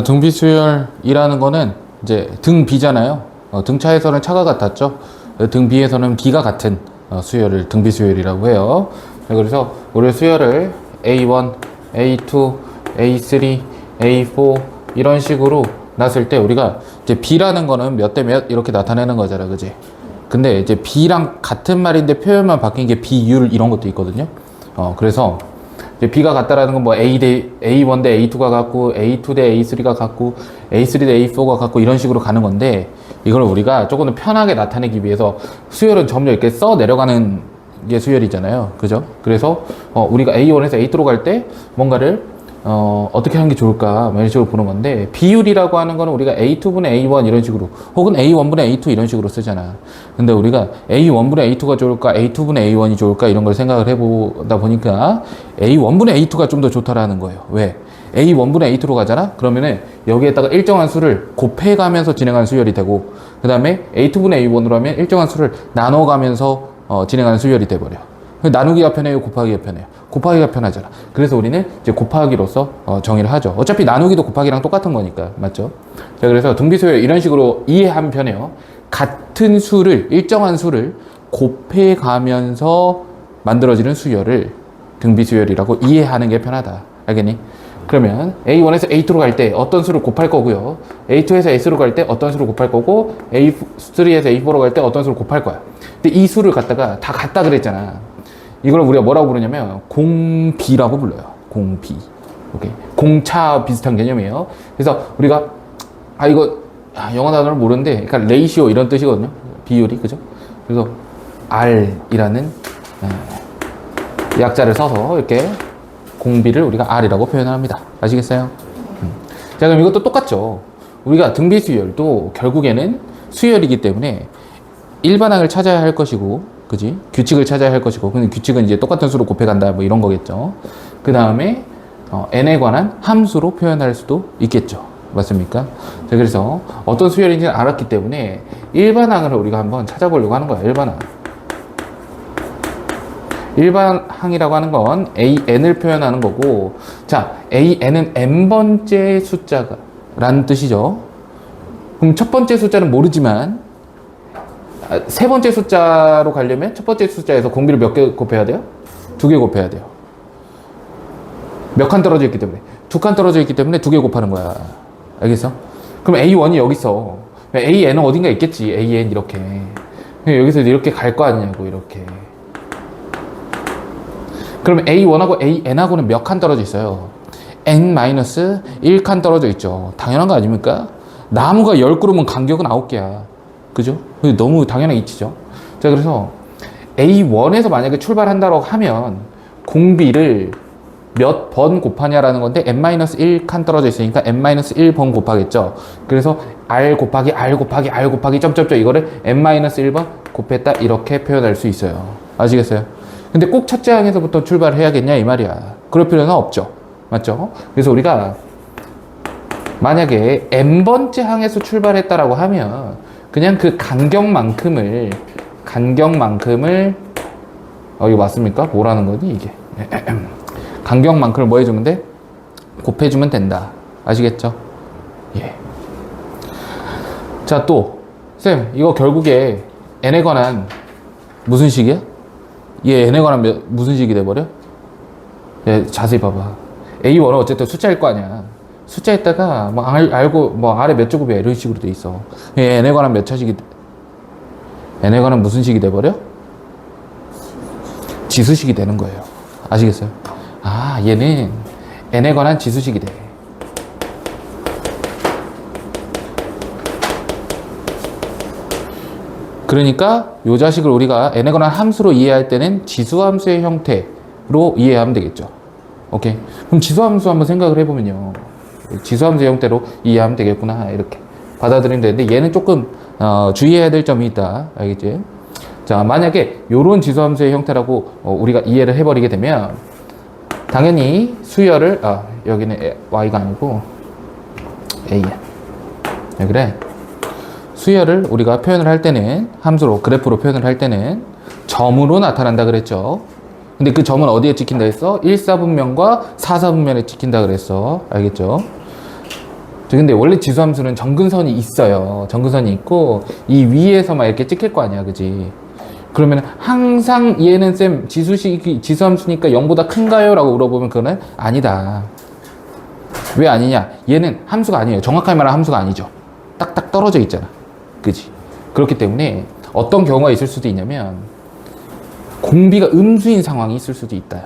등비수열이라는 거는 이제 등비잖아요. 등차에서는 차가 같았죠. 등비에서는 비가 같은 수열을 등비수열이라고 해요. 그래서 우리 수열을 A1, A2, A3, A4 이런 식으로 놨을 때 우리가 이제 B라는 거는 몇 대 몇 이렇게 나타내는 거잖아, 그지? 근데 이제 B랑 같은 말인데 표현만 바뀐 게 비율 이런 것도 있거든요. 그래서 이제 B가 같다라는 건 뭐 A 대 A1 대 A2가 같고 A2 대 A3가 같고 A3 대 A4가 같고 이런 식으로 가는 건데, 이걸 우리가 조금 더 편하게 나타내기 위해서 수열은 점점 이렇게 써 내려가는 게 수열이잖아요, 그죠? 그래서 우리가 A1에서 A2로 갈 때 뭔가를 어떻게 하는 게 좋을까 이런 식으로 보는 건데, 비율이라고 하는 거는 우리가 A2분의 A1 이런 식으로, 혹은 A1분의 A2 이런 식으로 쓰잖아. 근데 우리가 A1분의 A2가 좋을까 A2분의 A1이 좋을까 이런 걸 생각을 해보다 보니까 A1분의 A2가 좀 더 좋다라는 거예요. 왜? A1분의 A2로 가잖아? 그러면은 여기에다가 일정한 수를 곱해가면서 진행하는 수열이 되고, 그 다음에 A2분의 A1으로 하면 일정한 수를 나눠가면서 진행하는 수열이 돼버려. 나누기가 편해요, 곱하기가 편해요? 곱하기가 편하잖아. 그래서 우리는 이제 곱하기로서 정의를 하죠. 어차피 나누기도 곱하기랑 똑같은 거니까, 맞죠? 자, 그래서 등비수열 이런 식으로 이해하면 편해요. 같은 수를, 일정한 수를 곱해가면서 만들어지는 수열을 등비수열이라고 이해하는 게 편하다. 알겠니? 그러면 A1에서 A2로 갈 때 어떤 수를 곱할 거고요, A2에서 S로 갈 때 어떤 수를 곱할 거고, A3에서 A4로 갈 때 어떤 수를 곱할 거야. 근데 이 수를 갖다가 다 같다 그랬잖아. 이걸 우리가 뭐라고 부르냐면 공비라고 불러요. 공비. 오케이. 공차 비슷한 개념이에요. 그래서 우리가 이거 영어 단어를 모르는데, 그러니까 레이시오 이런 뜻이거든요. 비율이, 그죠? 그래서 R이라는 약자를 써서 이렇게 공비를 우리가 R이라고 표현합니다. 아시겠어요? 자, 그럼 이것도 똑같죠. 우리가 등비수열도 결국에는 수열이기 때문에 일반항을 찾아야 할 것이고, 그지? 규칙을 찾아야 할 것이고, 근데 규칙은 이제 똑같은 수로 곱해간다 뭐 이런 거겠죠. 그 다음에 n에 관한 함수로 표현할 수도 있겠죠. 맞습니까? 자, 그래서 어떤 수열인지는 알았기 때문에 일반항을 우리가 한번 찾아보려고 하는 거야. 일반항. 일반항이라고 하는 건 AN을 표현하는 거고, 자, AN은 n번째 숫자가 라는 뜻이죠. 그럼 첫 번째 숫자는 모르지만 세 번째 숫자로 가려면 첫 번째 숫자에서 공비를 몇 개 곱해야 돼요? 2개 곱해야 돼요. 몇 칸 떨어져 있기 때문에, 2칸 떨어져 있기 때문에 2개 곱하는 거야. 알겠어? 그럼 A1이 여기 있어. AN은 어딘가 있겠지. AN 이렇게. 여기서 이렇게 갈 거 아니냐고, 이렇게. 그럼 A1하고 AN하고는 몇 칸 떨어져 있어요? N-1칸 떨어져 있죠. 당연한 거 아닙니까? 나무가 10그루면 간격은 9개야. 그죠? 너무 당연한 이치죠. 자, 그래서 A1에서 만약에 출발한다고 하면 공비를 몇 번 곱하냐라는 건데, N-1칸 떨어져 있으니까 N-1번 곱하겠죠. 그래서 R 곱하기 R 곱하기 R 곱하기 점점점 이거를 N-1번 곱했다 이렇게 표현할 수 있어요. 아시겠어요? 근데 꼭 첫째 항에서부터 출발을 해야겠냐 이 말이야. 그럴 필요는 없죠. 맞죠? 그래서 우리가 만약에 n번째 항에서 출발했다라고 하면 그냥 그 간격만큼을 이거 맞습니까? 뭐라는 거니 이게? 간격만큼을 뭐 해주면 돼? 곱해주면 된다. 아시겠죠? 예. 자, 또 쌤, 이거 결국에 n에 관한 무슨 식이야? 얘 n에 관한 무슨 식이 돼버려? 예, 자세히 봐봐. A1은 어쨌든 숫자일 거 아니야. 숫자에다가 뭐 알고 뭐 아래 몇 제곱이야 이런 식으로 돼 있어. 얘 n에 관한 몇 차식이, n에 관한 무슨 식이 돼버려? 지수식이 되는 거예요. 아시겠어요? 얘는 n에 관한 지수식이 돼. 그러니까 이 자식을 우리가 n에 관한 함수로 이해할 때는 지수함수의 형태로 이해하면 되겠죠. 오케이. 그럼 지수함수 한번 생각을 해보면요, 지수함수의 형태로 이해하면 되겠구나 이렇게 받아들이면 되는데, 얘는 조금 주의해야 될 점이 있다. 알겠지? 자, 만약에 요런 지수함수의 형태라고 우리가 이해를 해버리게 되면 당연히 수열을 여기는 y가 아니고 a야. 왜 그래? 수열을 우리가 표현을 할 때는 함수로, 그래프로 표현을 할 때는 점으로 나타난다 그랬죠. 근데 그 점은 어디에 찍힌다 했어? 1사분면과 4사분면에 찍힌다 그랬어. 알겠죠? 근데 원래 지수함수는 정근선이 있어요. 정근선이 있고 이 위에서만 이렇게 찍힐 거 아니야, 그지? 그러면 항상 얘는 쌤 지수함수니까 0보다 큰가요? 라고 물어보면 그거는 아니다. 왜 아니냐? 얘는 함수가 아니에요. 정확하게 말하면 함수가 아니죠. 딱딱 떨어져 있잖아. 그지? 그렇기 때문에 어떤 경우가 있을 수도 있냐면 공비가 음수인 상황이 있을 수도 있다.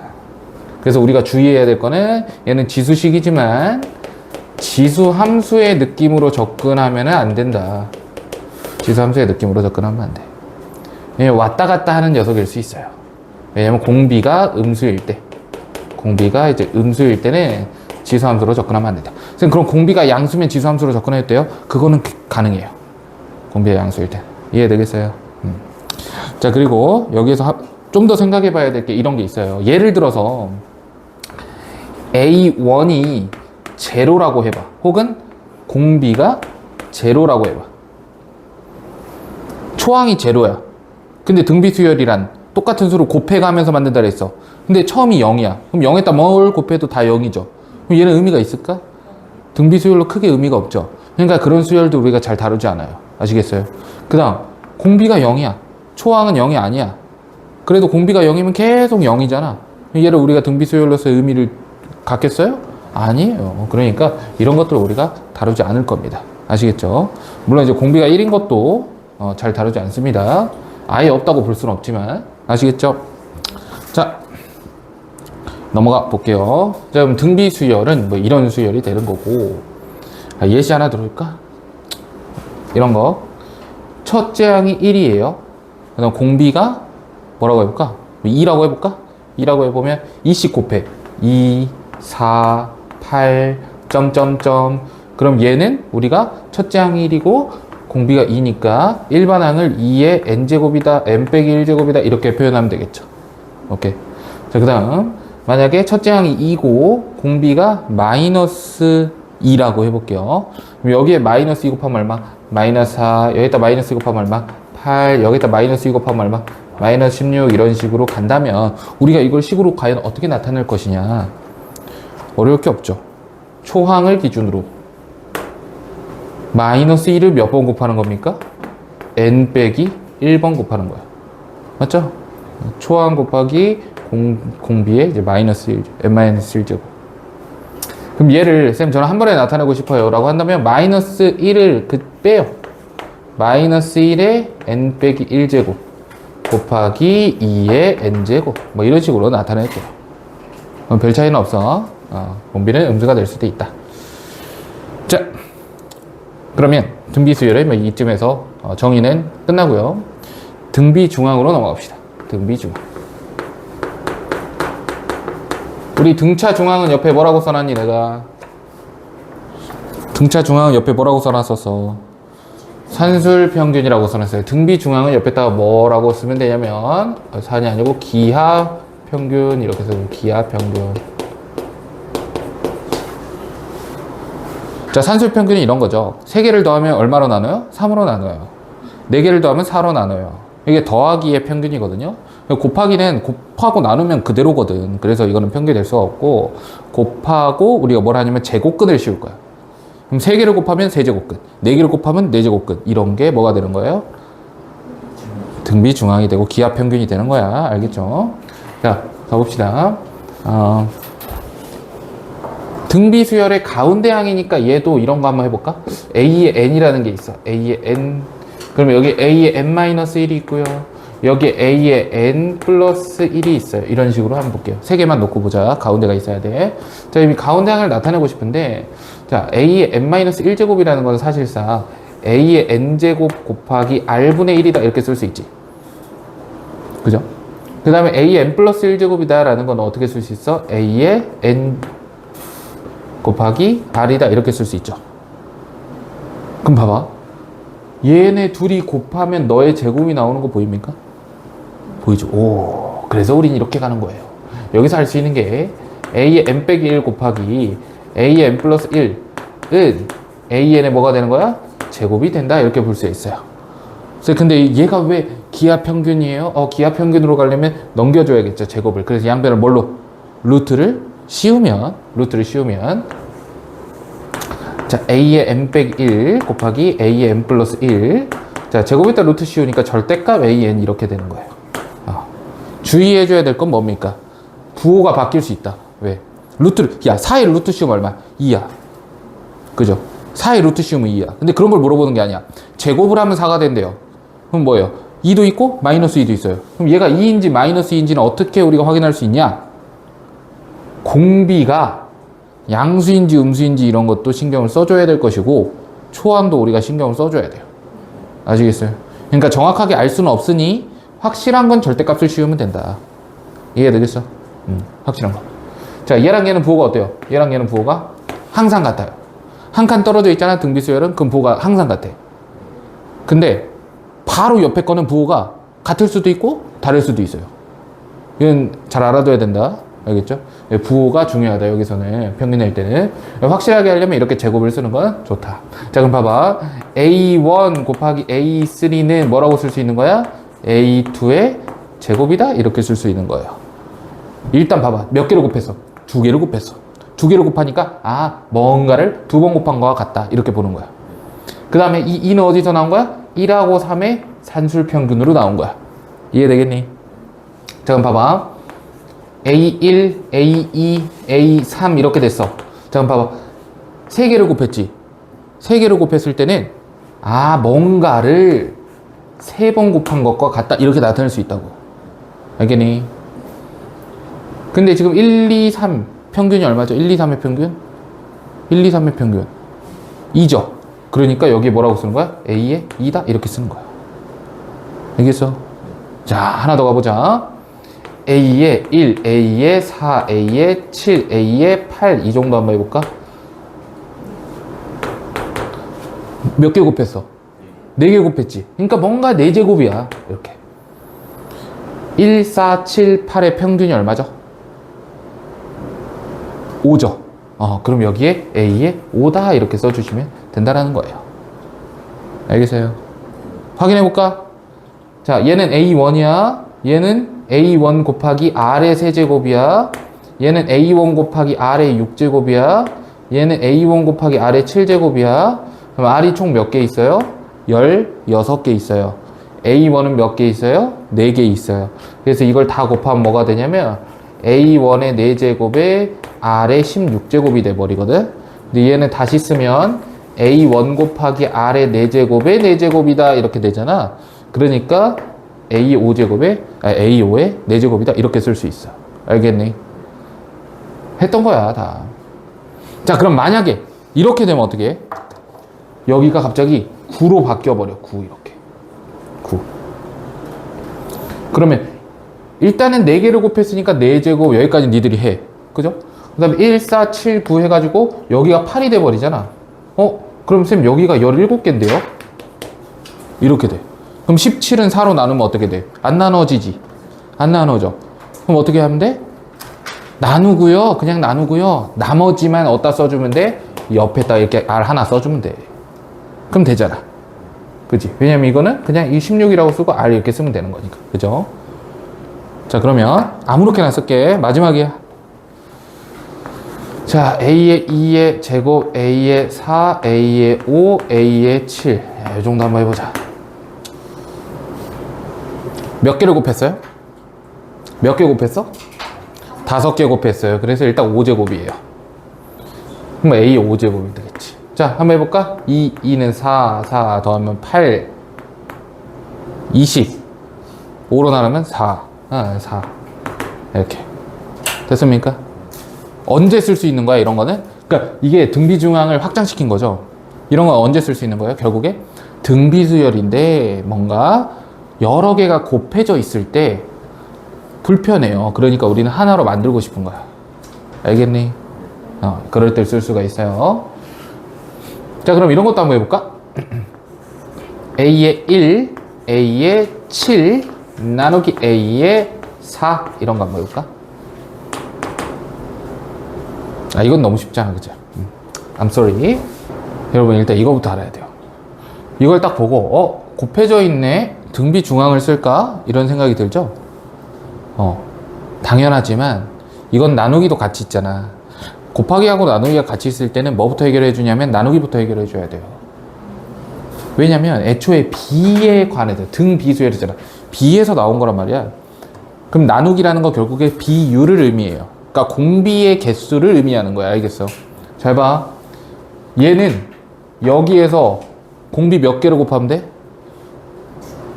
그래서 우리가 주의해야 될 거는 얘는 지수식이지만 지수함수의 느낌으로 접근하면 안 된다. 지수함수의 느낌으로 접근하면 안 돼. 왜냐면 왔다 갔다 하는 녀석일 수 있어요. 왜냐면 공비가 음수일 때, 공비가 이제 음수일 때는 지수함수로 접근하면 안 된다. 선생님, 그럼 공비가 양수면 지수함수로 접근해도 돼요? 그거는 가능해요. 공비가 양수일 때. 이해되겠어요? 자, 그리고 여기에서 좀 더 생각해 봐야 될 게 이런 게 있어요. 예를 들어서 A1이 제로라고 해봐. 혹은 공비가 제로라고 해봐. 초항이 제로야. 근데 등비수열이란 똑같은 수를 곱해가면서 만든다 그랬어. 근데 처음이 0이야. 그럼 0에다 뭘 곱해도 다 0이죠. 그럼 얘는 의미가 있을까? 등비수열로 크게 의미가 없죠. 그러니까 그런 수열도 우리가 잘 다루지 않아요. 아시겠어요? 그 다음 공비가 0이야. 초항은 0이 아니야. 그래도 공비가 0이면 계속 0이잖아. 얘를 우리가 등비수열로서 의미를 갖겠어요? 아니에요. 그러니까 이런 것들을 우리가 다루지 않을 겁니다. 아시겠죠? 물론 이제 공비가 1인 것도 잘 다루지 않습니다. 아예 없다고 볼 수는 없지만. 아시겠죠? 자, 넘어가 볼게요. 자, 그럼 등비수열은 뭐 이런 수열이 되는 거고. 예시 하나 들어올까? 이런 거. 첫째 항이 1이에요. 그 다음 공비가 뭐라고 해볼까? 2라고 해볼까? 2라고 해보면 2씩 곱해. 2, 4, 8, 점점점. 그럼 얘는 우리가 첫째 항이 1이고 공비가 2니까 일반 항을 2의 n제곱이다, n 빼기 1제곱이다 이렇게 표현하면 되겠죠. 오케이. 자, 그 다음 만약에 첫째 항이 2고 공비가 마이너스 2라고 해볼게요. 그럼 여기에 마이너스 2 곱하면 얼마? 마이너스 4, 여기다 마이너스 2 곱하면 얼마? 8, 여기다 마이너스 2 곱하면 얼마? 마이너스 16 이런 식으로 간다면 우리가 이걸 식으로 과연 어떻게 나타낼 것이냐? 어려울 게 없죠. 초항을 기준으로 마이너스 1을 몇 번 곱하는 겁니까? n 빼기 1번 곱하는 거야. 맞죠? 초항 곱하기 공비의 이제 마이너스 1, n-1제곱. 그럼 얘를 쌤 저는 한 번에 나타내고 싶어요 라고 한다면 마이너스 1을 빼요. 마이너스 1의 n 빼기 1제곱 곱하기 2의 n제곱 뭐 이런 식으로 나타낼게요. 별 차이는 없어. 공비는 음수가 될 수도 있다. 자, 그러면 등비수열의 뭐 이쯤에서 정의는 끝나고요. 등비중항으로 넘어갑시다. 등비중항. 우리 등차중항은 옆에 뭐라고 써놨니 내가? 등차중항은 옆에 뭐라고 써놨었어? 산술평균이라고 써놨어요. 등비중항은 옆에다가 뭐라고 쓰면 되냐면 산이 아니고 기하평균 이렇게 써요. 기하평균. 자, 산술평균이 이런 거죠. 3개를 더하면 얼마로 나눠요? 3으로 나눠요. 4개를 더하면 4로 나눠요. 이게 더하기의 평균이거든요. 곱하기는 곱하고 나누면 그대로거든. 그래서 이거는 평균이 될 수가 없고 곱하고 우리가 뭘 하냐면 제곱근을 씌울 거야. 그럼 3개를 곱하면 세제곱근, 4개를 곱하면 4제곱근 이런 게 뭐가 되는 거예요? 등비중항이 되고 기하평균이 되는 거야. 알겠죠? 자, 가봅시다. 등비수열의 가운데 항이니까 얘도 이런 거 한번 해볼까? A의 n이라는 게 있어. A의 n. 그러면 여기 A의 n-1이 있고요. 여기 A의 n 플러스 1이 있어요. 이런 식으로 한번 볼게요. 3개만 놓고 보자. 가운데가 있어야 돼. 자, 이 가운데 항을 나타내고 싶은데, 자, A의 n-1제곱이라는 건 사실상 A의 n제곱 곱하기 R분의 1이다. 이렇게 쓸 수 있지. 그죠? 그 다음에 A의 n 플러스 1제곱이다. 라는 건 어떻게 쓸 수 있어? A의 n 곱하기 R이다. 이렇게 쓸 수 있죠. 그럼 봐봐. 얘네 둘이 곱하면 너의 제곱이 나오는 거 보입니까? 보이죠? 오, 그래서 우린 이렇게 가는 거예요. 여기서 할 수 있는 게 A의 n 빼기 1 곱하기 A의 n 플러스 1은 AN의 뭐가 되는 거야? 제곱이 된다. 이렇게 볼 수 있어요. 근데 얘가 왜 기하평균이에요? 기하평균으로 가려면 넘겨줘야겠죠. 제곱을. 그래서 양변을 뭘로? 루트를 씌우면 자, a의 n 빼기 1 곱하기 a의 n 플러스 1. 자, 제곱에다 루트 씌우니까 절대값 an 이렇게 되는 거예요. 주의해줘야 될 건 뭡니까? 부호가 바뀔 수 있다. 왜? 루트를, 야, 4의 루트 씌우면 얼마? 2야. 그죠? 4의 루트 씌우면 2야. 근데 그런 걸 물어보는 게 아니야. 제곱을 하면 4가 된대요. 그럼 뭐예요? 2도 있고 마이너스 2도 있어요. 그럼 얘가 2인지 마이너스 2인지는 어떻게 우리가 확인할 수 있냐? 공비가 양수인지 음수인지 이런 것도 신경을 써줘야 될 것이고 초항도 우리가 신경을 써줘야 돼요. 아시겠어요? 그러니까 정확하게 알 수는 없으니 확실한 건 절대값을 씌우면 된다. 이해되겠어? 확실한 거. 자, 얘랑 얘는 부호가 어때요? 얘랑 얘는 부호가 항상 같아요. 한 칸 떨어져 있잖아, 등비수열은. 그럼 부호가 항상 같아. 근데 바로 옆에 거는 부호가 같을 수도 있고 다를 수도 있어요. 이건 잘 알아둬야 된다. 알겠죠? 부호가 중요하다, 여기서는. 평균 낼 때는. 확실하게 하려면 이렇게 제곱을 쓰는 건 좋다. 자, 그럼 봐봐. A1 곱하기 A3는 뭐라고 쓸 수 있는 거야? A2의 제곱이다? 이렇게 쓸 수 있는 거예요. 일단 봐봐. 몇 개를 곱했어? 2개를 곱했어. 2개를 곱하니까, 아, 뭔가를 2번 곱한 거와 같다. 이렇게 보는 거야. 그 다음에 이 2는 어디서 나온 거야? 1하고 3의 산술평균으로 나온 거야. 이해되겠니? 자, 그럼 봐봐. A1, A2, A3 이렇게 됐어. 자, 그럼 봐봐. 3개를 곱했지. 3개를 곱했을 때는 아, 뭔가를 3번 곱한 것과 같다. 이렇게 나타낼 수 있다고. 알겠니? 근데 지금 1, 2, 3 평균이 얼마죠? 1, 2, 3의 평균? 1, 2, 3의 평균 2죠. 그러니까 여기 뭐라고 쓰는 거야? A의 2다? 이렇게 쓰는 거야. 알겠어? 자, 하나 더 가보자. A의 1, A의 4, A의 7, A의 8 이 정도 한번 해볼까? 몇 개 곱했어? 4개 곱했지. 그러니까 뭔가 4제곱이야. 이렇게 1, 4, 7, 8의 평균이 얼마죠? 5죠. 그럼 여기에 A의 5다 이렇게 써주시면 된다라는 거예요. 알겠어요? 확인해볼까? 자, 얘는 A1이야. 얘는 A1 곱하기 R의 세제곱이야. 얘는 A1 곱하기 R의 6제곱이야. 얘는 A1 곱하기 R의 7제곱이야. 그럼 R이 총 몇 개 있어요? 16개 있어요. A1은 몇 개 있어요? 4개 있어요. 그래서 이걸 다 곱하면 뭐가 되냐면 A1의 4제곱에 R의 16제곱이 돼버리거든. 근데 얘는 다시 쓰면 A1 곱하기 R의 4제곱에 4제곱이다 이렇게 되잖아. 그러니까 A5제곱에 A5의 4제곱이다 이렇게 쓸 수 있어. 알겠니? 했던 거야 다. 자, 그럼 만약에 이렇게 되면 어떻게 해? 여기가 갑자기 9로 바뀌어버려. 9 이렇게 9. 그러면 일단은 4개를 곱했으니까 4제곱 여기까지 니들이 해. 그죠? 그 다음에 1, 4, 7, 9 해가지고 여기가 8이 돼버리잖아. 그럼 쌤 여기가 17개인데요? 이렇게 돼. 그럼 17은 4로 나누면 어떻게 돼? 안 나눠지지. 안 나눠져. 그럼 어떻게 하면 돼? 나누고요. 그냥 나누고요. 나머지만 어디다 써주면 돼? 옆에다 이렇게 R 하나 써주면 돼. 그럼 되잖아. 그치? 왜냐면 이거는 그냥 이 16이라고 쓰고 R 이렇게 쓰면 되는 거니까. 그죠? 자, 그러면 아무렇게나 쓸게. 마지막이야. 자, A의 2의 제곱, A의 4, A의 5, A의 7. 이 정도 한번 해보자. 몇 개를 곱했어요? 몇 개 곱했어? 5개 곱했어요. 그래서 일단 5제곱이에요. 그럼 A 5제곱이 되겠지. 자, 한번 해볼까? 2는 4, 4 더하면 8, 20. 5로 나누면 4. 4. 이렇게. 됐습니까? 언제 쓸 수 있는 거야, 이런 거는? 그러니까 이게 등비중앙을 확장시킨 거죠. 이런 건 언제 쓸 수 있는 거예요? 결국에 등비수열인데 뭔가 여러 개가 곱해져 있을 때 불편해요. 그러니까 우리는 하나로 만들고 싶은 거야. 알겠니? 그럴 때 쓸 수가 있어요. 자, 그럼 이런 것도 한번 해볼까? A의 1, A의 7 나누기 A의 4 이런 거 한번 해볼까? 이건 너무 쉽잖아, 그죠? I'm sorry. 여러분 일단 이거부터 알아야 돼요. 이걸 딱 보고 곱해져 있네? 등비 중앙을 쓸까? 이런 생각이 들죠? 당연하지만 이건 나누기도 같이 있잖아. 곱하기하고 나누기가 같이 있을 때는 뭐부터 해결해 주냐면 나누기부터 해결해 줘야 돼요. 왜냐면 애초에 B에 관해서 등 비수열이잖아. B에서 나온 거란 말이야. 그럼 나누기라는 거 결국에 비율을 의미해요. 그러니까 공비의 개수를 의미하는 거야. 알겠어? 잘 봐. 얘는 여기에서 공비 몇 개를 곱하면 돼?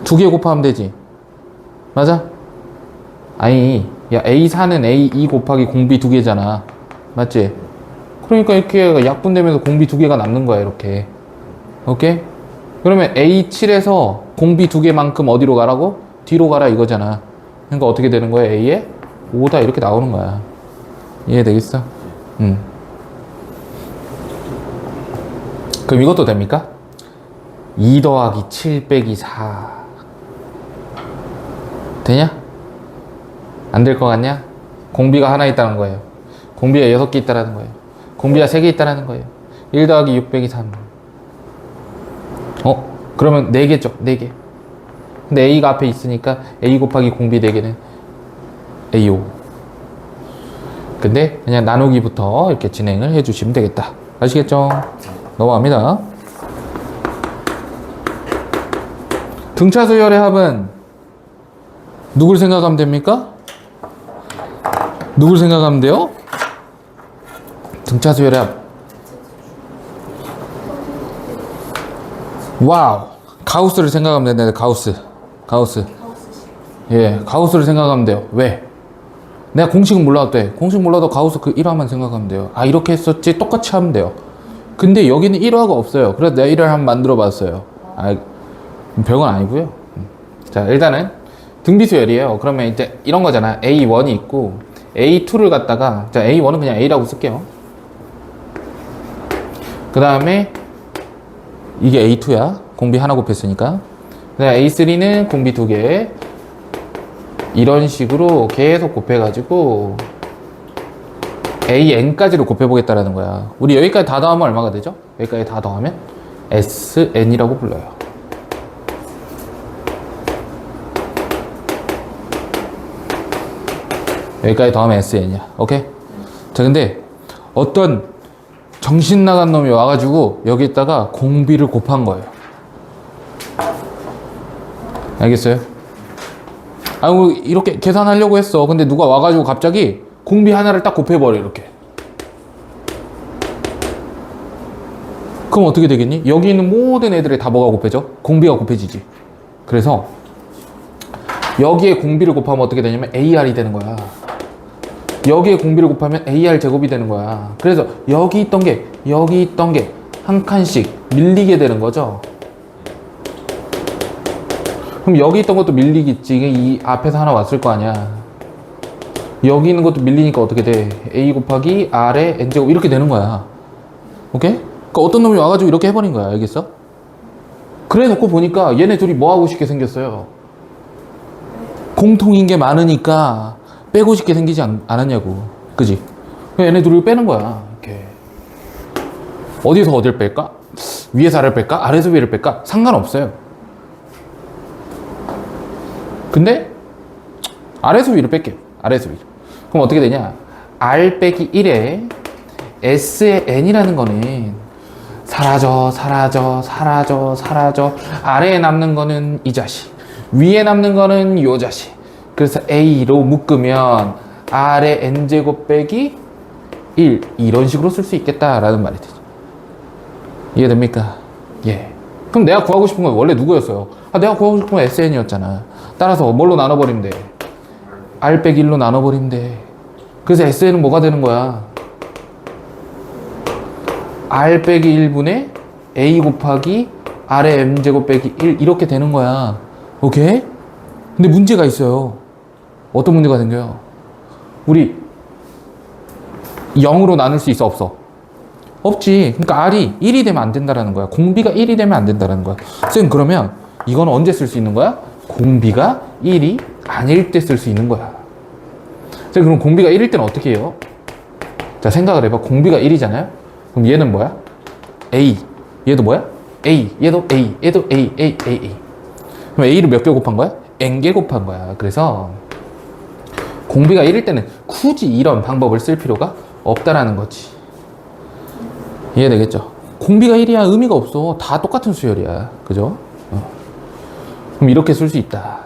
2개 곱하면 되지. 맞아? 아니, 야, A4는 A2 곱하기 공비 2개잖아. 맞지? 그러니까 이렇게 약분되면서 공비 2개가 남는 거야, 이렇게. 오케이? 그러면 A7에서 공비 2개만큼 어디로 가라고? 뒤로 가라 이거잖아. 그러니까 어떻게 되는 거야? A에 5다 이렇게 나오는 거야. 이해되겠어? 그럼 이것도 됩니까? 2 더하기 7 빼기 4 되냐? 안 될 것 같냐? 공비가 하나 있다는 거예요. 공비가 6개 있다는 거예요. 공비가 3개 있다는 거예요. 1 더하기 6 빼기 3 그러면 4개죠. 4개. 근데 A가 앞에 있으니까 A 곱하기 공비 4개는 A5. 근데 그냥 나누기부터 이렇게 진행을 해주시면 되겠다. 아시겠죠? 넘어갑니다. 등차 수열의 합은 누굴 생각하면 됩니까? 누굴 생각하면 돼요? 등차 수열의 합. 와우. 가우스를 생각하면 된다. 가우스. 예, 가우스를 생각하면 돼요. 왜? 내가 공식은 몰라도 돼. 공식 몰라도 가우스 그 1화만 생각하면 돼요. 아, 이렇게 했었지. 똑같이 하면 돼요. 근데 여기는 1화가 없어요. 그래서 내가 1화를 한번 만들어 봤어요. 아, 별건 아니고요. 자, 일단은 등비수열이에요. 그러면 이제 이런 거잖아. A1이 있고 A2를 갖다가, 자, A1은 그냥 A라고 쓸게요. 그 다음에 이게 A2야. 공비 하나 곱했으니까. A3는 공비 2개. 이런 식으로 계속 곱해가지고 AN까지로 곱해보겠다라는 거야. 우리 여기까지 다 더하면 얼마가 되죠? 여기까지 다 더하면 SN이라고 불러요. 여기까지 더하면 SN이야. 오케이? 자, 근데 어떤 정신 나간 놈이 와가지고 여기다가 공비를 곱한 거예요. 알겠어요? 아이고, 이렇게 계산하려고 했어. 근데 누가 와가지고 갑자기 공비 하나를 딱 곱해버려, 이렇게. 그럼 어떻게 되겠니? 여기 있는 모든 애들의 다 뭐가 곱해져? 공비가 곱해지지. 그래서 여기에 공비를 곱하면 어떻게 되냐면 AR이 되는 거야. 여기에 공비를 곱하면 AR 제곱이 되는 거야. 그래서 여기 있던 게 한 칸씩 밀리게 되는 거죠. 그럼 여기 있던 것도 밀리겠지. 이 앞에서 하나 왔을 거 아니야. 여기 있는 것도 밀리니까 어떻게 돼? A 곱하기 R에 N제곱 이렇게 되는 거야. 오케이? 그러니까 어떤 놈이 와가지고 이렇게 해버린 거야. 알겠어? 그래 놓고 보니까 얘네 둘이 뭐하고 싶게 생겼어요? 공통인 게 많으니까 빼고 싶게 생기지 않았냐고. 그지? 얘네 둘을 빼는 거야. 이렇게. 어디서 어딜 뺄까? 위에서 아래를 뺄까? 아래에서 위를 뺄까? 상관없어요. 근데 아래에서 위를 뺄게요. 아래에서 위를. 그럼 어떻게 되냐? R 빼기 1에 S의 N이라는 거는 사라져. 아래에 남는 거는 이 자식. 위에 남는 거는 요 자식. 그래서 A로 묶으면 R의 N제곱 빼기 1. 이런 식으로 쓸 수 있겠다라는 말이 되죠. 이해됩니까? 예. 그럼 내가 구하고 싶은 건 원래 누구였어요? 내가 구하고 싶은 건 SN이었잖아. 따라서 뭘로 나눠버리면 돼? R 빼기 1로 나눠버리면 돼. 그래서 SN은 뭐가 되는 거야? R 빼기 1분의 A 곱하기 R의 M제곱 빼기 1 이렇게 되는 거야. 오케이? 근데 문제가 있어요. 어떤 문제가 생겨요? 우리 0으로 나눌 수 있어? 없어? 없지. 그러니까 R이 1이 되면 안 된다라는 거야. 공비가 1이 되면 안 된다라는 거야. 쌤, 그러면 이건 언제 쓸 수 있는 거야? 공비가 1이 아닐 때 쓸 수 있는 거야. 자, 그럼 공비가 1일 때는 어떻게 해요? 자, 생각을 해봐. 공비가 1이잖아요? 그럼 얘는 뭐야? A. 얘도 뭐야? A. 얘도 A. 얘도 A. A. 그럼 A를 몇 개 곱한 거야? N개 곱한 거야. 그래서 공비가 1일 때는 굳이 이런 방법을 쓸 필요가 없다라는 거지. 이해되겠죠? 공비가 1이야 의미가 없어. 다 똑같은 수열이야. 그죠? 그럼 이렇게 쓸 수 있다.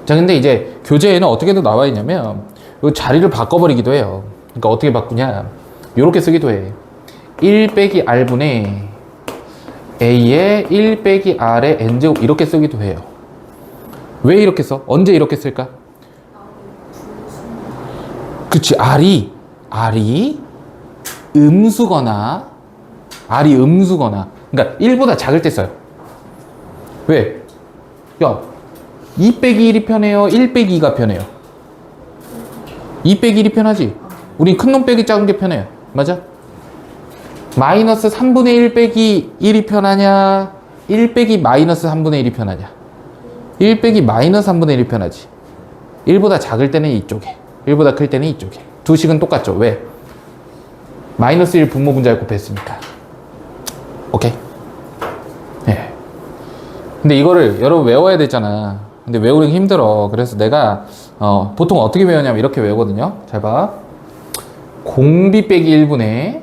자, 근데 이제 교재에는 어떻게도 나와 있냐면 이 자리를 바꿔버리기도 해요. 그러니까 어떻게 바꾸냐, 이렇게 쓰기도 해. 1 빼기 r분의 a의 1 빼기 r의 n제곱 이렇게 쓰기도 해요. 왜 이렇게 써? 언제 이렇게 쓸까? 그치, r이 음수거나 그러니까 1보다 작을 때 써요. 왜? 야, 2 빼기 1이 편해요? 1 빼기 2가 편해요? 2 빼기 1이 편하지? 우린 큰 놈 빼기 작은 게 편해요. 맞아? 마이너스 3분의 1 빼기 1이 편하냐? 1 빼기 마이너스 3분의 1이 편하냐? 1 빼기 마이너스 3분의 1이 편하지. 1보다 작을 때는 이쪽에, 1보다 클 때는 이쪽에. 두 식은 똑같죠. 왜? 마이너스 1 분모 분자를 곱했으니까. 오케이? 네. 근데 이거를 여러분 외워야 되잖아. 근데 외우기 힘들어. 그래서 내가 보통 어떻게 외우냐면 이렇게 외우거든요. 잘 봐. 공비 빼기 1분의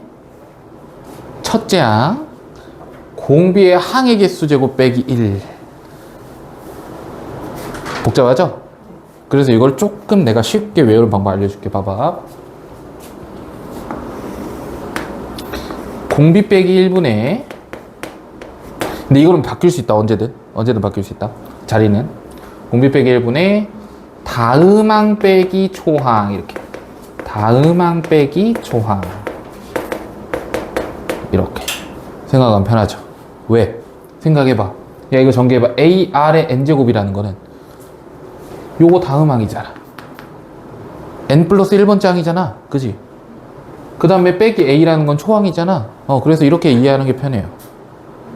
첫째 항 공비의 항의 개수 제곱 빼기 1. 복잡하죠? 그래서 이걸 조금 내가 쉽게 외우는 방법 알려줄게. 봐봐. 공비 빼기 1분의, 근데 이거는 바뀔 수 있다. 언제든 바뀔 수 있다. 자리는 공비 빼기 1분의 다음항 빼기 초항. 이렇게 다음항 빼기 초항, 이렇게 생각하면 편하죠. 왜? 생각해봐. 야, 이거 전개해봐. AR의 n제곱이라는 거는 요거 다음항이잖아. n 플러스 1번째 항이잖아. 그지? 그 다음에 빼기 a라는 건 초항이잖아. 그래서 이렇게 이해하는 게 편해요.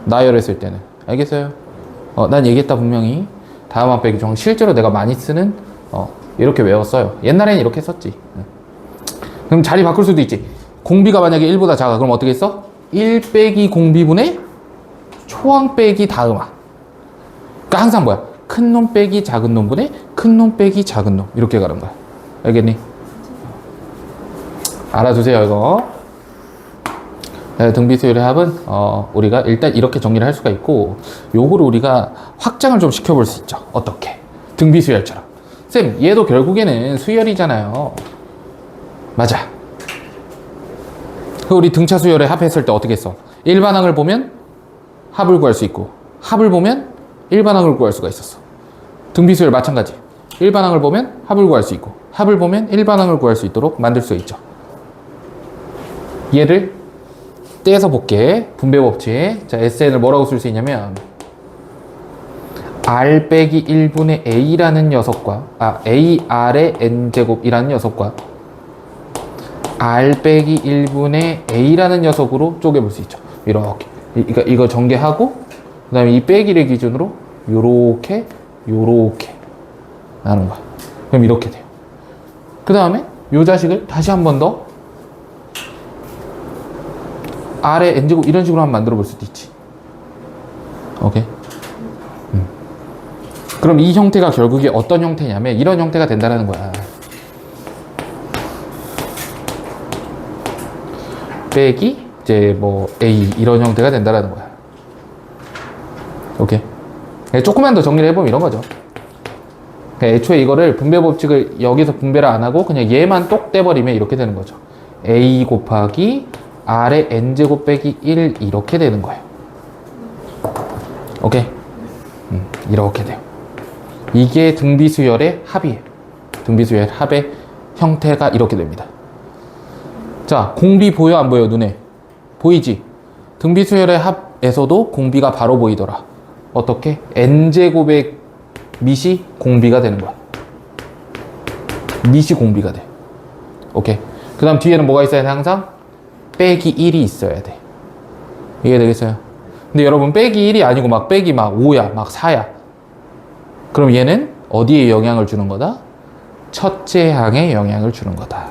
나열했을 때는. 알겠어요? 난 얘기했다 분명히. 다음항 빼기 초항. 실제로 내가 많이 쓰는 이렇게 외웠어요. 옛날에는 이렇게 썼지. 그럼 자리 바꿀 수도 있지. 공비가 만약에 1보다 작아. 그럼 어떻게 써? 1 빼기 공비분의 초항 빼기 다음항. 그러니까 항상 뭐야? 큰 놈 빼기 작은 놈분의 큰 놈 빼기 작은 놈. 이렇게 가는 거야. 알겠니? 알아두세요, 이거. 등비수열의 합은 우리가 일단 이렇게 정리를 할 수가 있고, 요거를 우리가 확장을 좀 시켜볼 수 있죠. 어떻게? 등비수열처럼. 쌤, 얘도 결국에는 수열이잖아요. 맞아. 우리 등차 수열의 합했을 때 어떻게 써? 일반항을 보면 합을 구할 수 있고, 합을 보면 일반항을 구할 수가 있었어. 등비수열 마찬가지. 일반항을 보면 합을 구할 수 있고, 합을 보면 일반항을 구할 수 있도록 만들 수 있죠. 얘를 떼서 볼게. 분배 법칙. 자, SN을 뭐라고 쓸 수 있냐면 R 빼기 1분의 A라는 녀석과 AR의 N제곱이라는 녀석과 R 빼기 1분의 A라는 녀석으로 쪼개볼 수 있죠. 이렇게. 그러니까 이거 전개하고 그 다음에 이 빼기를 기준으로 요렇게 하는 거야. 그럼 이렇게 돼요. 그 다음에 요 자식을 다시 한 번 더 R의 N제곱 이런 식으로 한번 만들어 볼 수도 있지. 오케이? 그럼 이 형태가 결국에 어떤 형태냐면 이런 형태가 된다는 거야. 빼기 이제 뭐 A 이런 형태가 된다는 거야. 오케이? 조금만 더 정리를 해보면 이런 거죠. 그러니까 애초에 이거를 분배 법칙을 여기서 분배를 안 하고 그냥 얘만 똑 떼버리면 이렇게 되는 거죠. A 곱하기 R의 N제곱 빼기 1 이렇게 되는 거예요. 오케이? 이렇게 돼요. 이게 등비수열의 합이에요. 등비수열 합의 형태가 이렇게 됩니다. 자, 공비 보여 안 보여? 눈에 보이지? 등비수열의 합에서도 공비가 바로 보이더라. 어떻게? N제곱의 밑이 공비가 되는 거야. 밑이 공비가 돼. 오케이? 그 다음 뒤에는 뭐가 있어야 돼? 항상 빼기 1이 있어야 돼. 이해되겠어요? 근데 여러분 빼기 1이 아니고 막 빼기 막 5야 막 4야. 그럼 얘는 어디에 영향을 주는 거다? 첫째 항에 영향을 주는 거다.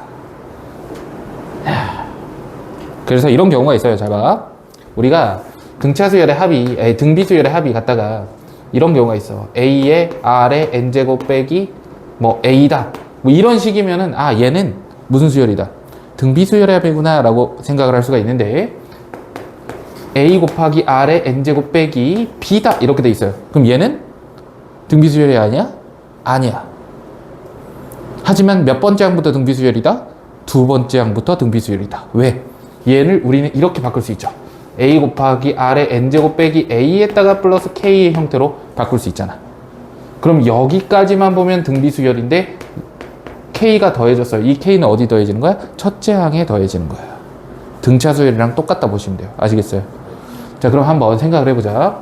그래서 이런 경우가 있어요. 잘 봐. 우리가 등차수열의 합이, 등비수열의 합이 갖다가 이런 경우가 있어. A의 R의 N제곱 빼기 뭐 A다. 뭐 이런 식이면은 얘는 무슨 수열이다? 등비수열합이구나 라고 생각을 할 수가 있는데 A 곱하기 R의 N제곱 빼기 B다 이렇게 돼 있어요. 그럼 얘는 등비수열이 아니야? 아니야. 하지만 몇 번째 항부터 등비수열이다? 두 번째 항부터 등비수열이다. 왜? 얘를 우리는 이렇게 바꿀 수 있죠. A 곱하기 R의 N제곱 빼기 A에다가 플러스 K의 형태로 바꿀 수 있잖아. 그럼 여기까지만 보면 등비수열인데 K가 더해졌어요. 이 K는 어디 더해지는 거야? 첫째 항에 더해지는 거야. 등차 수열이랑 똑같다 보시면 돼요. 아시겠어요? 자, 그럼 한번 생각을 해보자.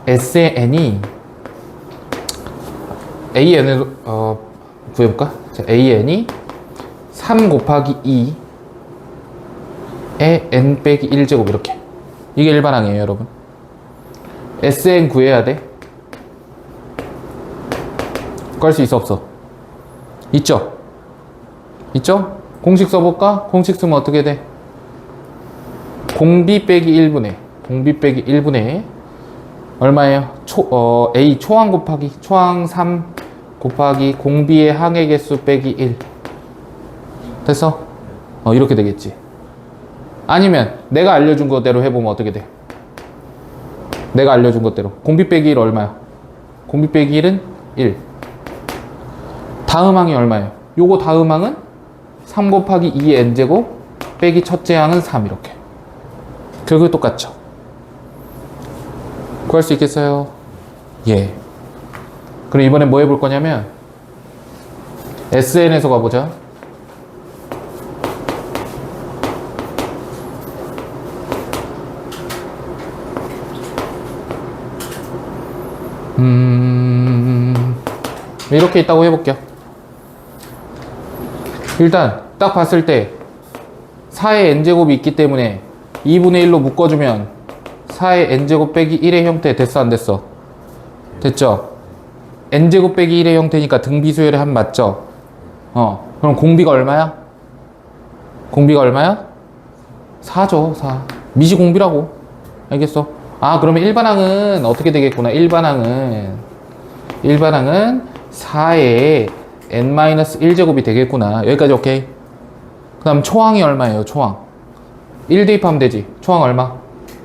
S의 N이 AN을 구해볼까? 자, AN이 3 곱하기 2에 N 빼기 1제곱 이렇게. 이게 일반항이에요, 여러분. SN 구해야 돼. 구할 수 있어, 없어? 있죠? 있죠? 공식 써볼까? 공식 쓰면 어떻게 돼? 공비 빼기 1분의 공비 빼기 1분의 얼마예요? A 초항 곱하기 초항 3 곱하기 공비의 항의 개수 빼기 1 됐어? 이렇게 되겠지. 아니면 내가 알려준 거대로 해보면 어떻게 돼? 내가 알려준 것대로 공비 빼기 1 얼마야? 공비 빼기 1은 1. 다음 항이 얼마예요? 요거 다음 항은 3 곱하기 2의 n제곱 빼기 첫째 항은 3 이렇게. 결국에 똑같죠. 구할 수 있겠어요? 예. 그럼 이번엔 뭐 해볼 거냐면 SN에서 가보자. 이렇게 있다고 해볼게요. 일단 딱 봤을 때 4의 n제곱이 있기 때문에 2분의 1로 묶어주면 4의 n제곱 빼기 1의 형태 됐어 안 됐어? 됐죠? n제곱 빼기 1의 형태니까 등비수열의 한 맞죠? 그럼 공비가 얼마야? 공비가 얼마야? 4죠 4. 미시공비라고. 알겠어? 그러면 일반항은 어떻게 되겠구나. 일반항은 4의 n-1제곱이 되겠구나. 여기까지 오케이? 그 다음 초항이 얼마예요? 초항 1 대입하면 되지. 초항 얼마?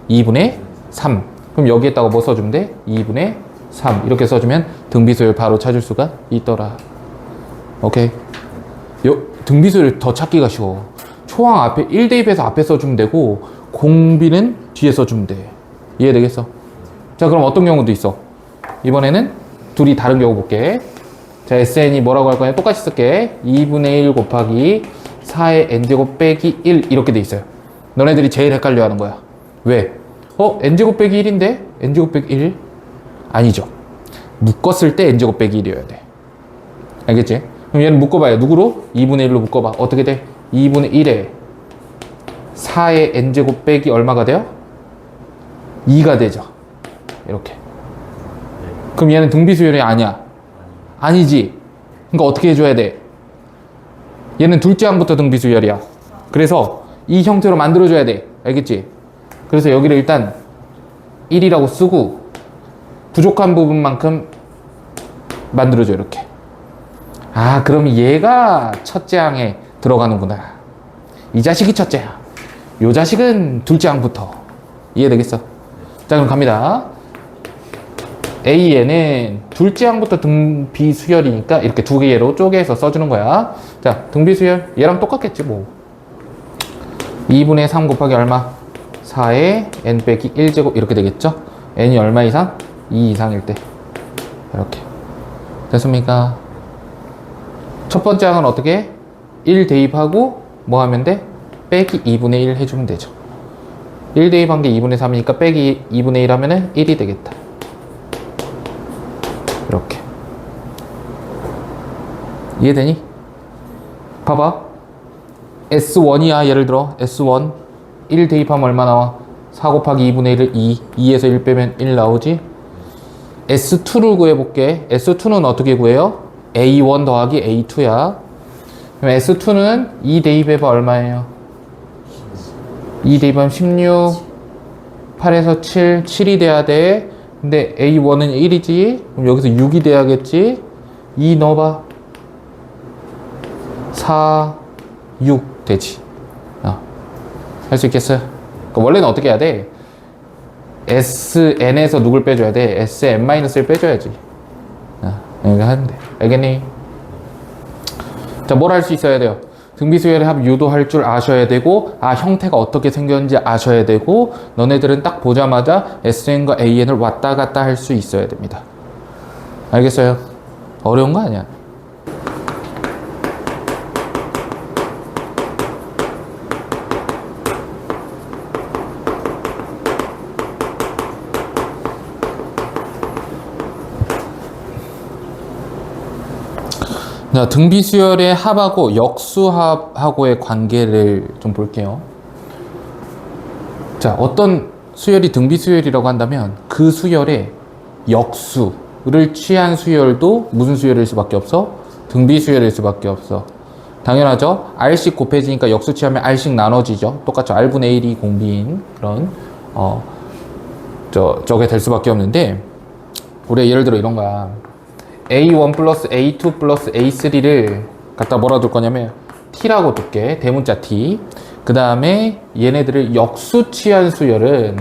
2분의 3. 그럼 여기에다가 뭐 써주면 돼? 2분의 3 이렇게 써주면 등비수열 바로 찾을 수가 있더라. 오케이? 등비수열 더 찾기가 쉬워. 초항 앞에 1 대입해서 앞에 써주면 되고 공비는 뒤에 써주면 돼. 이해되겠어? 자, 그럼 어떤 경우도 있어? 이번에는 둘이 다른 경우 볼게. 자, SN이 뭐라고 할 거냐? 똑같이 쓸게. 2분의 1 곱하기 4의 n제곱 빼기 1 이렇게 돼 있어요. 너네들이 제일 헷갈려 하는 거야. 왜? n제곱 빼기 1인데? n제곱 빼기 1? 아니죠. 묶었을 때 n제곱 빼기 1이어야 돼. 알겠지? 그럼 얘는 묶어봐요. 누구로? 2분의 1로 묶어봐. 어떻게 돼? 2분의 1에 4의 n제곱 빼기 얼마가 돼요? 2가 되죠. 이렇게. 그럼 얘는 등비수열이 아니야. 아니지. 그러니까 어떻게 해줘야 돼? 얘는 둘째 항부터 등비수열이야. 그래서 이 형태로 만들어줘야 돼. 알겠지? 그래서 여기를 일단 1이라고 쓰고 부족한 부분만큼 만들어줘. 이렇게. 그럼 얘가 첫째 항에 들어가는구나. 이 자식이 첫째 항. 요 자식은 둘째 항부터. 이해되겠어? 자, 그럼 갑니다. AN은 둘째 항부터 등비수열이니까 이렇게 두 개로 쪼개서 써주는 거야. 자, 등비수열 얘랑 똑같겠지 뭐. 2분의 3 곱하기 얼마? 4의 n 빼기 1제곱 이렇게 되겠죠? n이 얼마 이상? 2 이상일 때 이렇게 됐습니까? 첫 번째 항은 어떻게? 1 대입하고 뭐 하면 돼? 빼기 2분의 1 해주면 되죠. 1 대입한 게 2분의 3이니까 빼기 2분의 1 하면은 1이 되겠다. 이렇게. 이해되니? 봐봐. S1이야. 예를 들어 S1 1 대입하면 얼마 나와? 4 곱하기 2분의 1을 2 2에서 1 빼면 1 나오지? S2를 구해볼게. S2는 어떻게 구해요? A1 더하기 A2야. 그럼 S2는 2 대입해봐 얼마예요? 2 대입하면 16 8에서 7 7이 돼야 돼. 근데 A1은 1이지. 그럼 여기서 6이 돼야겠지. 2 넣어봐. 4 6 되지. 할 수 있겠어요? 그러니까 원래는 어떻게 해야 돼? Sn에서 누굴 빼줘야 돼? Sn-를 빼줘야지. 이렇게 하면 돼. 알겠니? 자, 뭘 할 수 있어야 돼요? 등비수열의 합 유도할 줄 아셔야 되고, 형태가 어떻게 생겼는지 아셔야 되고, 너네들은 딱 보자마자 Sn과 AN을 왔다 갔다 할 수 있어야 됩니다. 알겠어요? 어려운 거 아니야. 자, 등비수열의 합하고 역수합하고의 관계를 좀 볼게요. 자, 어떤 수열이 등비수열이라고 한다면 그 수열의 역수를 취한 수열도 무슨 수열일 수밖에 없어? 등비수열일 수밖에 없어. 당연하죠. R씩 곱해지니까 역수 취하면 R씩 나눠지죠. 똑같죠. R분의 1이 공비인 그런 저게 될 수밖에 없는데, 우리가 예를 들어 이런 거야. A1 플러스 A2 플러스 A3를 갖다 뭐라 둘 거냐면 T라고 둘게. 대문자 T. 그 다음에 얘네들을 역수 취한 수열은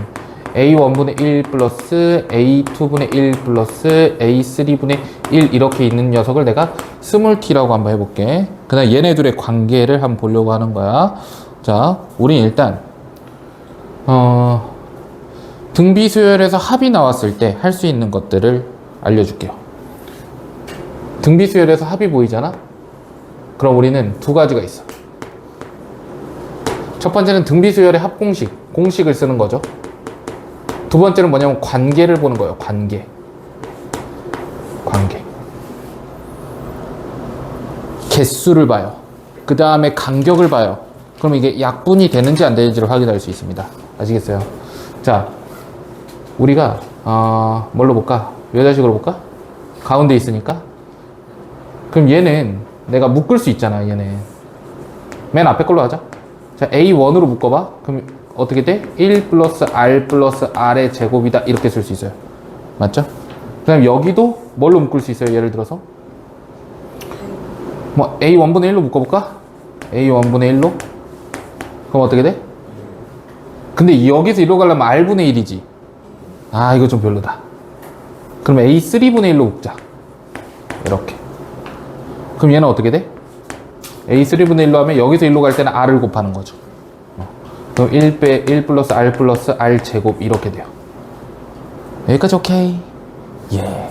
A1분의 1 플러스 A2분의 1 플러스 A3분의 1 이렇게 있는 녀석을 내가 스몰 t라고 한번 해볼게. 그 다음 얘네들의 관계를 한번 보려고 하는 거야. 자, 우린 일단 등비수열에서 합이 나왔을 때 할 수 있는 것들을 알려줄게요. 등비수열에서 합이 보이잖아? 그럼 우리는 두 가지가 있어. 첫 번째는 등비수열의 합공식, 공식을 쓰는 거죠. 두 번째는 뭐냐면 관계를 보는 거예요. 관계. 개수를 봐요. 그 다음에 간격을 봐요. 그럼 이게 약분이 되는지 안 되는지를 확인할 수 있습니다. 아시겠어요? 자, 우리가 뭘로 볼까? 여자식으로 볼까? 가운데 있으니까. 그럼 얘는 내가 묶을 수 있잖아. 얘는 맨 앞에 걸로 하자. 자, A1으로 묶어봐. 그럼 어떻게 돼? 1 플러스 R 플러스 R의 제곱이다. 이렇게 쓸 수 있어요. 맞죠? 그 다음 여기도 뭘로 묶을 수 있어요? 예를 들어서 뭐 A1분의 1로 묶어볼까? A1분의 1로? 그럼 어떻게 돼? 근데 여기서 이리로 가려면 R분의 1이지. 이거 좀 별로다. 그럼 A3분의 1로 묶자. 이렇게. 그럼 얘는 어떻게 돼? A3분의 1로 하면 여기서 1로 갈 때는 R을 곱하는 거죠. 그럼 1 플러스 R 플러스 R 제곱 이렇게 돼요. 여기까지 오케이? 예.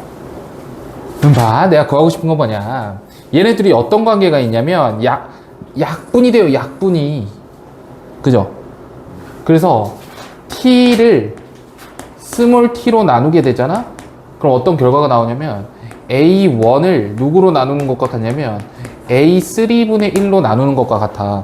그럼 봐. 내가 구하고 싶은 건 뭐냐. 얘네들이 어떤 관계가 있냐면 약분이 돼요. 약분이. 그죠? 그래서 T를 스몰 t로 나누게 되잖아? 그럼 어떤 결과가 나오냐면 A1을 누구로 나누는 것과 같냐면 A3분의 1로 나누는 것과 같아.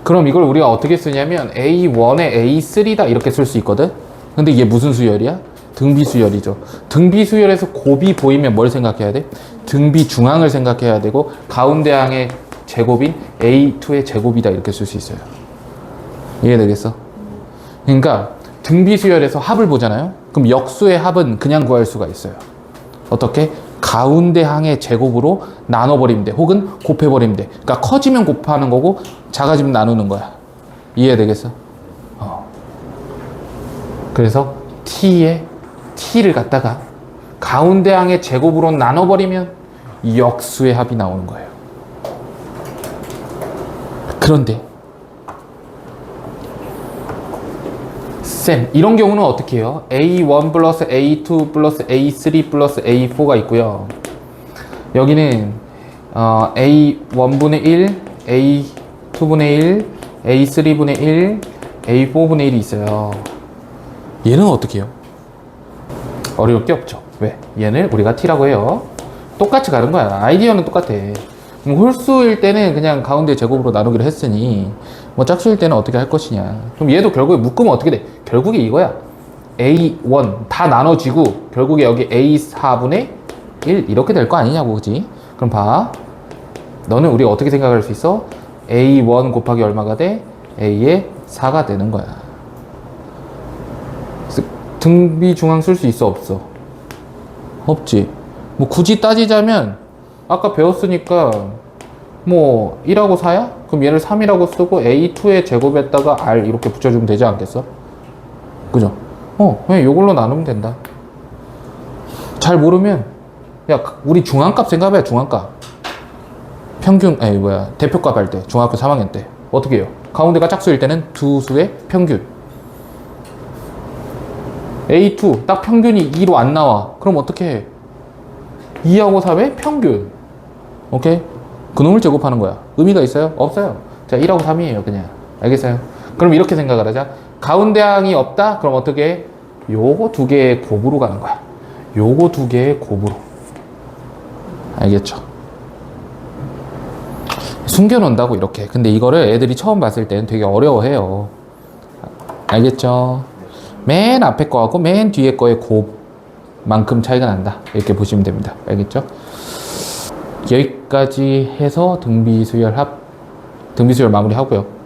그럼 이걸 우리가 어떻게 쓰냐면 A1에 A3다 이렇게 쓸 수 있거든? 근데 이게 무슨 수열이야? 등비수열이죠. 등비수열에서 곱이 보이면 뭘 생각해야 돼? 등비 중앙을 생각해야 되고 가운데 항의 제곱인 A2의 제곱이다 이렇게 쓸 수 있어요. 이해되겠어? 그러니까 등비수열에서 합을 보잖아요. 그럼 역수의 합은 그냥 구할 수가 있어요. 어떻게? 가운데 항의 제곱으로 나눠버리면 돼. 혹은 곱해버리면 돼. 그러니까 커지면 곱하는 거고 작아지면 나누는 거야. 이해되겠어? 그래서 T를 갖다가 가운데 항의 제곱으로 나눠버리면 역수의 합이 나오는 거예요. 그런데 쌤, 이런 경우는 어떻게 해요? A1 플러스 A2 플러스 A3 플러스 A4가 있고요. 여기는 A1분의 1, A2분의 1, A3분의 1, A4분의 1이 있어요. 얘는 어떻게 해요? 어려울 게 없죠. 왜? 얘는 우리가 T라고 해요. 똑같이 가는 거야. 아이디어는 똑같아. 홀수일 때는 그냥 가운데 제곱으로 나누기로 했으니 뭐 짝수일 때는 어떻게 할 것이냐. 그럼 얘도 결국에 묶으면 어떻게 돼? 결국에 이거야. A1 다 나눠지고 결국에 여기 A4분의 1 이렇게 될 거 아니냐고. 그지? 그럼 봐. 너는 우리가 어떻게 생각할 수 있어? A1 곱하기 얼마가 돼? A의 4가 되는 거야. 등비 중앙 쓸 수 있어? 없어? 없지. 뭐 굳이 따지자면 아까 배웠으니까 뭐 1하고 4야? 그럼 얘를 3이라고 쓰고 A2의 제곱에다가 R 이렇게 붙여주면 되지 않겠어? 그죠? 그냥 이걸로 나누면 된다. 잘 모르면 야 우리 중앙값 생각해봐. 중앙값 평균 아니 뭐야 대표값 할 때 중학교 3학년 때 어떻게 해요? 가운데가 짝수일 때는 두 수의 평균. A2 딱 평균이 2로 안 나와. 그럼 어떻게 해? 2하고 3의 평균. 오케이? 그놈을 제곱하는 거야. 의미가 있어요? 없어요. 자 1하고 3이에요 그냥. 알겠어요? 그럼 이렇게 생각을 하자. 가운데 항이 없다? 그럼 어떻게 해? 요거 두 개의 곱으로 가는 거야. 요거 두 개의 곱으로. 알겠죠? 숨겨놓는다고 이렇게. 근데 이거를 애들이 처음 봤을 때는 되게 어려워해요. 알겠죠? 맨 앞에 거하고 맨 뒤에 거의 곱만큼 차이가 난다. 이렇게 보시면 됩니다. 알겠죠? 여기까지 해서 등비수열 마무리하고요.